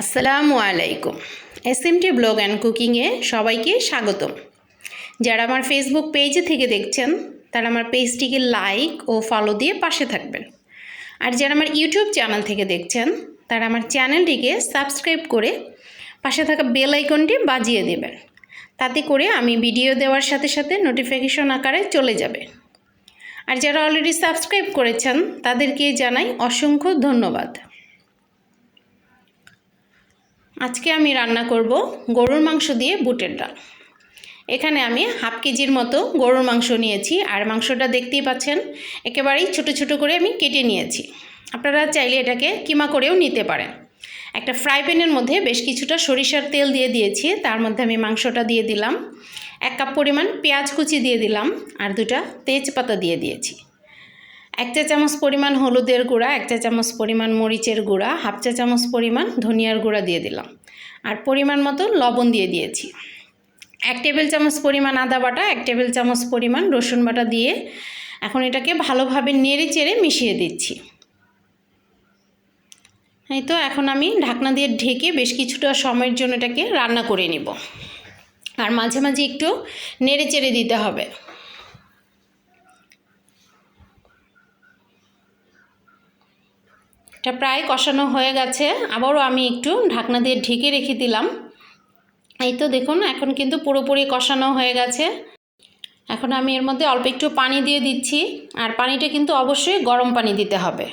আসসালামু আলাইকুম। SMT blog and কুকিংয়ে সবাইকে স্বাগতম। যারা আমার ফেসবুক পেজে থেকে দেখছেন তারা আমার পেজটিকে লাইক ও ফলো দিয়ে পাশে থাকবেন। আর যারা আমার ইউটিউব চ্যানেল থেকে দেখছেন তারা আমার চ্যানেলটিকে সাবস্ক্রাইব করে পাশে থাকা বেল আইকনটি বাজিয়ে দেবেন। তাতে করে আমি ভিডিও দেওয়ার সাথে সাথে নোটিফিকেশন আকারে চলে যাবে। আর যারা অলরেডি সাবস্ক্রাইব করেছেন তাদেরকে জানাই অসংখ্য ধন্যবাদ। আজকে আমি রান্না করব গরুর মাংস দিয়ে বুটের ডাল। এখানে আমি হাফ কেজির মতো গরুর মাংস নিয়েছি, আর মাংসটা দেখতেই পাচ্ছেন একেবারেই ছোট ছোট করে আমি কেটে নিয়েছি। আপনারা চাইলে এটাকে কিমা করেও নিতে পারেন। একটা ফ্রাই প্যানের মধ্যে বেশ কিছুটা সরিষার তেল দিয়ে দিয়েছি, তার মধ্যে আমি মাংসটা দিয়ে দিলাম। 1 কাপ পরিমাণ পেঁয়াজ কুচি দিয়ে দিলাম, আর 2টা তেজপাতা দিয়ে দিয়েছি। 1 চা চামচ পরিমাণ হলুদের গুঁড়া, 1 চা চামচ পরিমাণ মরিচের গুঁড়া, হাফ চা চামচ পরিমাণ ধনিয়ার গুঁড়া দিয়ে দিলাম, আর পরিমাণ মতো লবণ দিয়ে দিয়েছি। 1 টেবিল চামচ পরিমাণ আদা বাটা, 1 টেবিল চামচ পরিমাণ রসুন বাটা দিয়ে এখন এটাকে ভালোভাবে নেড়ে চেড়ে মিশিয়ে দিচ্ছি। এই তো এখন আমি ঢাকনা দিয়ে ঢেকে বেশ কিছুটা সময়ের জন্য এটাকে রান্না করে নিব, আর মাঝে মাঝে একটু নেড়ে চেড়ে দিতে হবে। এটা প্রায় কষানো হয়ে গেছে, আবারও আমি একটু ঢাকনা দিয়ে ঢেকে রেখে দিলাম। এই তো দেখুন এখন কিন্তু পুরোপুরি কষানো হয়ে গেছে। এখন আমি এর মধ্যে অল্প একটু পানি দিয়ে দিচ্ছি, আর পানিটা কিন্তু অবশ্যই গরম পানি দিতে হবে।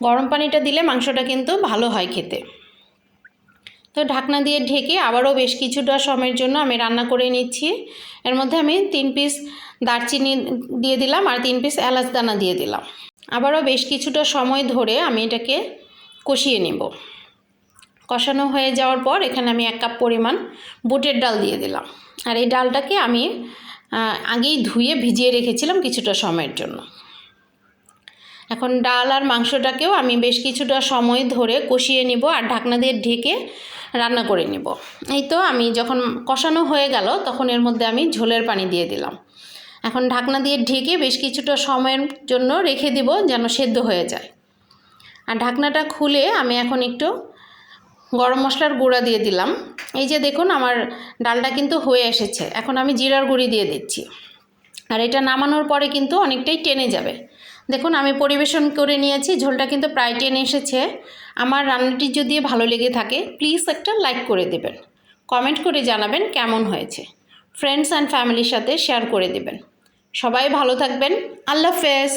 গরম পানিটা দিলে মাংসটা কিন্তু ভালো হয় খেতে। তো ঢাকনা দিয়ে ঢেকে আবারও বেশ কিছুটা সময়ের জন্য আমি রান্না করে নিচ্ছি। এর মধ্যে আমি 3 পিস দারচিনি দিয়ে দিলাম, আর 3 পিস এলাচ দানা দিয়ে দিলাম। আবারও বেশ কিছুটা সময় ধরে আমি এটাকে কষিয়ে নেব। কষানো হয়ে যাওয়ার পর এখানে আমি 1 কাপ পরিমাণ বুটের ডাল দিয়ে দিলাম, আর এই ডালটাকে আমি আগেই ধুয়ে ভিজিয়ে রেখেছিলাম কিছুটা সময়ের জন্য। এখন ডাল আর মাংসটাকেও আমি বেশ কিছুটা সময় ধরে কষিয়ে নিব, আর ঢাকনা দিয়ে ঢেকে রান্না করে নিব। এই তো আমি যখন কষানো হয়ে গেল তখন এর মধ্যে আমি ঝোলের পানি দিয়ে দিলাম। এখন ঢাকনা দিয়ে ঢেকে বেশ কিছুটা সময়ের জন্য রেখে দিব যেন সেদ্ধ হয়ে যায়। আর ঢাকনাটা খুলে আমি এখন একটু গরম মশলার গুঁড়া দিয়ে দিলাম। এই যে দেখুন আমার ডালটা কিন্তু হয়ে এসেছে। এখন আমি জিরার গুঁড়ি দিয়ে দিচ্ছি, আর এটা নামানোর পরে কিন্তু অনেকটাই টেনে যাবে। দেখুন আমি পরিবেশন করে নিয়েছি, ঝোলটা কিন্তু প্রায় টেনে এসেছে। আমার রান্নাটি যদি ভালো লেগে থাকে প্লিজ একটা লাইক করে দেবেন, কমেন্ট করে জানাবেন কেমন হয়েছে, ফ্রেন্ডস অ্যান্ড ফ্যামিলির সাথে শেয়ার করে দেবেন। সবাই ভালো থাকবেন। আল্লাহ হাফেজ।